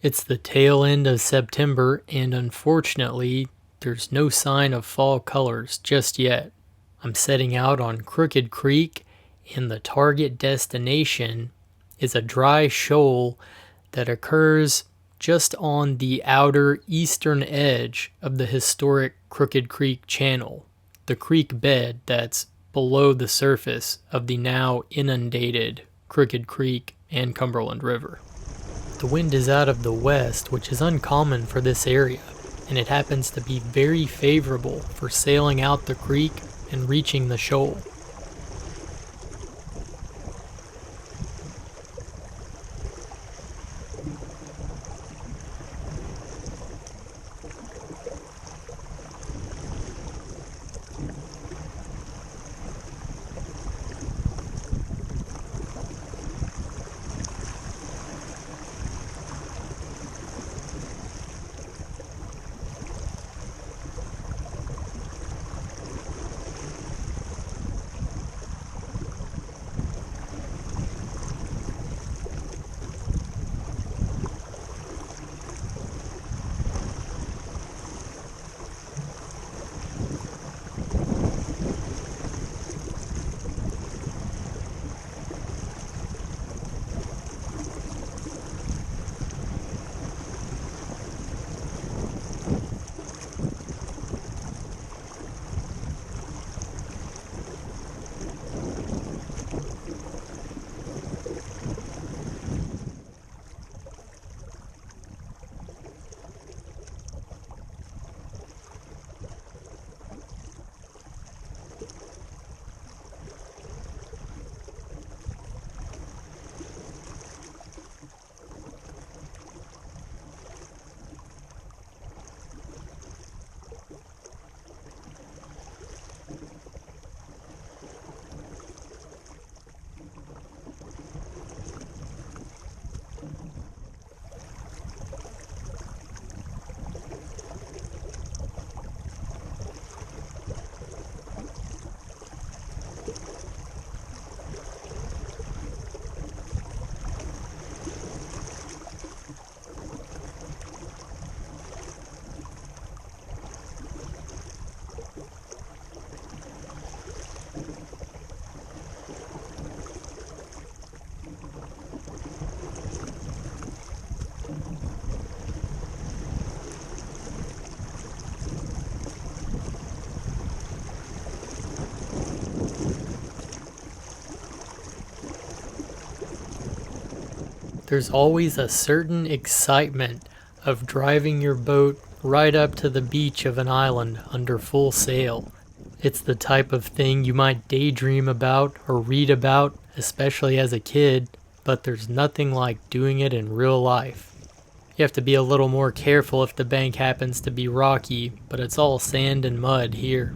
It's the tail end of September, and unfortunately, there's no sign of fall colors just yet. I'm setting out on Crooked Creek, and the target destination is a dry shoal that occurs just on the outer eastern edge of the historic Crooked Creek channel, the creek bed that's below the surface of the now inundated Crooked Creek and Cumberland River. The wind is out of the west, which is uncommon for this area, and it happens to be very favorable for sailing out the creek and reaching the shoal. There's always a certain excitement of driving your boat right up to the beach of an island under full sail. It's the type of thing you might daydream about or read about, especially as a kid, but there's nothing like doing it in real life. You have to be a little more careful if the bank happens to be rocky, but it's all sand and mud here.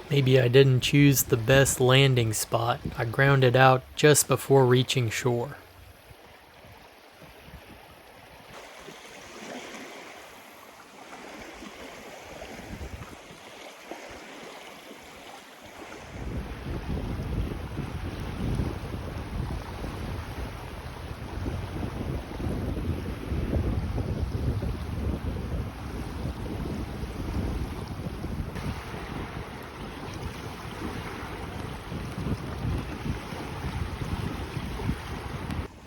Maybe I didn't choose the best landing spot. I grounded out just before reaching shore.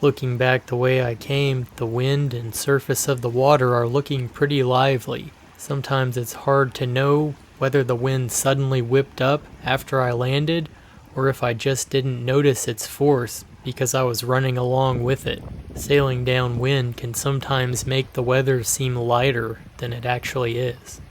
Looking back the way I came, the wind and surface of the water are looking pretty lively. Sometimes it's hard to know whether the wind suddenly whipped up after I landed or if I just didn't notice its force because I was running along with it. Sailing downwind can sometimes make the weather seem lighter than it actually is.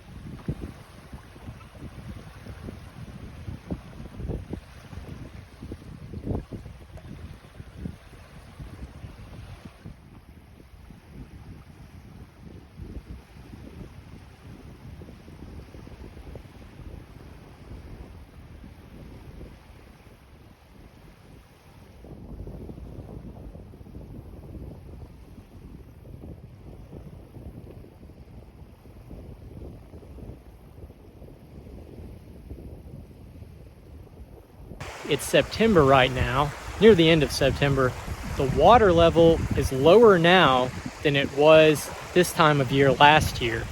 It's September right now, near the end of September, The water level is lower now than it was this time of year last year.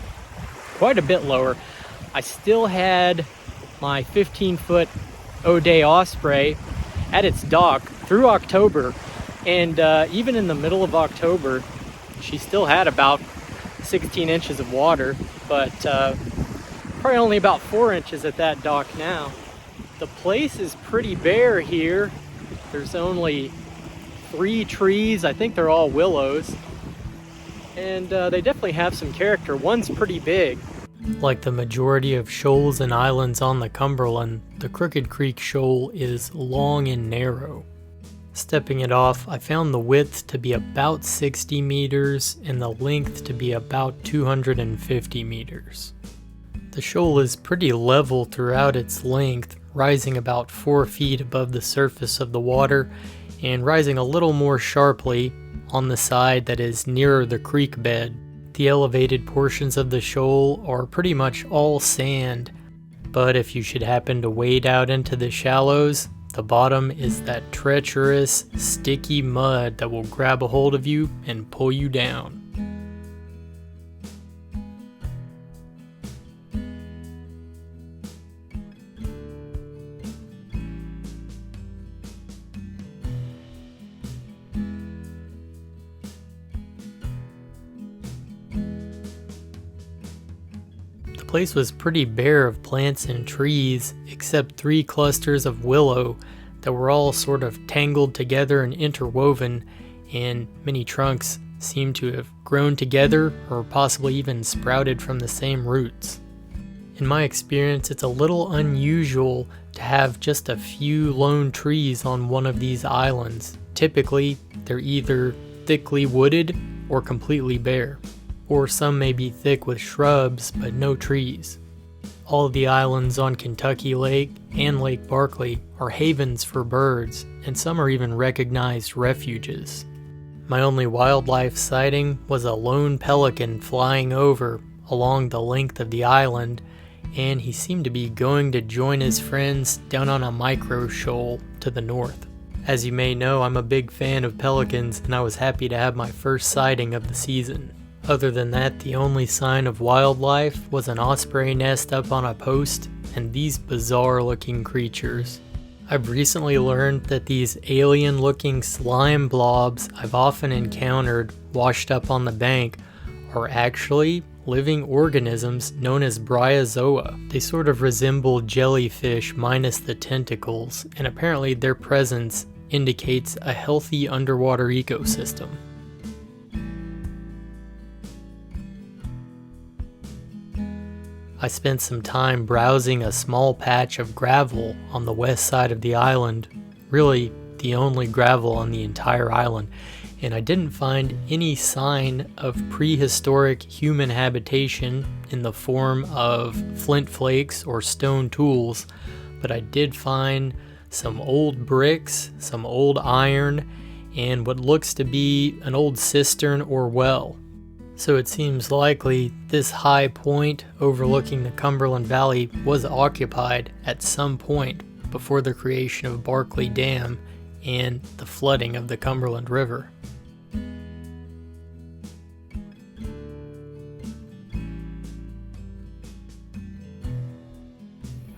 Quite a bit lower. I still had my 15-foot O'Day Osprey at its dock through October, and even in the middle of October, she still had about 16 inches of water, but probably only about 4 inches at that dock now. The place is pretty bare here. There's only 3 trees. I think they're all willows, and they definitely have some character. One's pretty big. Like the majority of shoals and islands on the Cumberland, the Crooked Creek Shoal is long and narrow. Stepping it off, I found the width to be about 60 meters and the length to be about 250 meters. The shoal is pretty level throughout its length, rising about 4 feet above the surface of the water and rising a little more sharply on the side that is nearer the creek bed. The elevated portions of the shoal are pretty much all sand, but if you should happen to wade out into the shallows, the bottom is that treacherous, sticky mud that will grab a hold of you and pull you down. The place was pretty bare of plants and trees, except 3 clusters of willow that were all sort of tangled together and interwoven, and many trunks seemed to have grown together or possibly even sprouted from the same roots. In my experience, it's a little unusual to have just a few lone trees on one of these islands. Typically, they're either thickly wooded or completely bare, or some may be thick with shrubs but no trees. All of the islands on Kentucky Lake and Lake Barkley are havens for birds, and some are even recognized refuges. My only wildlife sighting was a lone pelican flying over along the length of the island, and he seemed to be going to join his friends down on a micro shoal to the north. As you may know, I'm a big fan of pelicans, and I was happy to have my first sighting of the season. Other than that, the only sign of wildlife was an osprey nest up on a post and these bizarre looking creatures. I've recently learned that these alien looking slime blobs I've often encountered washed up on the bank are actually living organisms known as bryozoa. They sort of resemble jellyfish minus the tentacles, and apparently their presence indicates a healthy underwater ecosystem. I spent some time browsing a small patch of gravel on the west side of the island, really the only gravel on the entire island, and I didn't find any sign of prehistoric human habitation in the form of flint flakes or stone tools, but I did find some old bricks, some old iron, and what looks to be an old cistern or well. So it seems likely this high point overlooking the Cumberland Valley was occupied at some point before the creation of Barkley Dam and the flooding of the Cumberland River.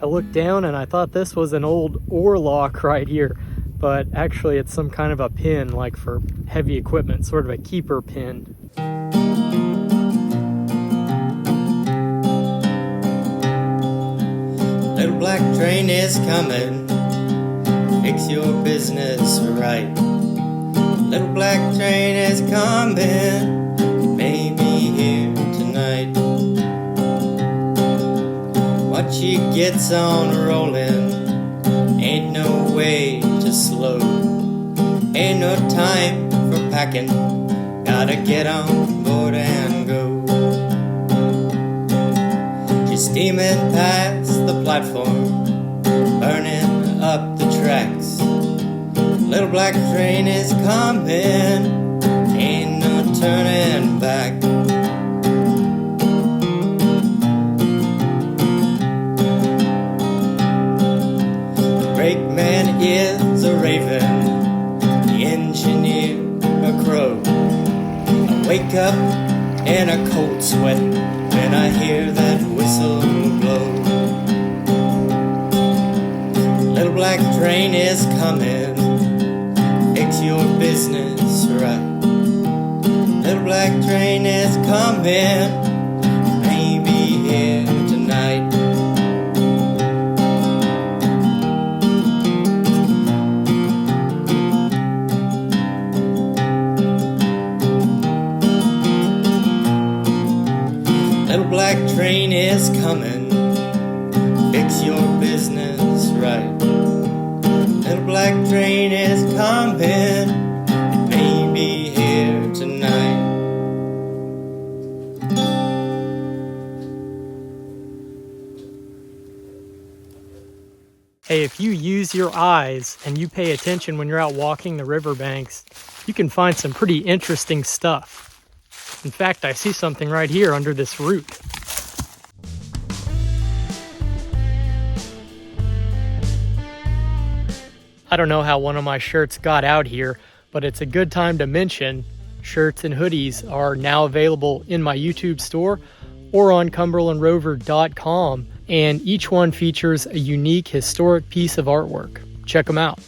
I looked down and I thought this was an old oar lock right here, but actually it's some kind of a pin, like for heavy equipment, sort of a keeper pin. Little black train is coming, fix your business right. Little black train is coming, may be here tonight. Watch she gets on rolling, ain't no way to slow. Ain't no time for packing, gotta get on board and go. She's steaming past the platform, burning up the tracks. Little black train is coming, ain't no turning back. The brakeman is a raven, the engineer a crow. I wake up in a cold sweat when I hear that whistle blow. Little black train is coming, fix your business right. Little black train is coming, maybe here tonight. Little black train is coming, fix your business right. Little black train is coming, it may be here tonight. Hey, if you use your eyes and you pay attention when you're out walking the riverbanks, you can find some pretty interesting stuff. In fact, I see something right here under this root. I don't know how one of my shirts got out here, but it's a good time to mention shirts and hoodies are now available in my YouTube store or on cumberlandrover.com, and each one features a unique historic piece of artwork. Check them out.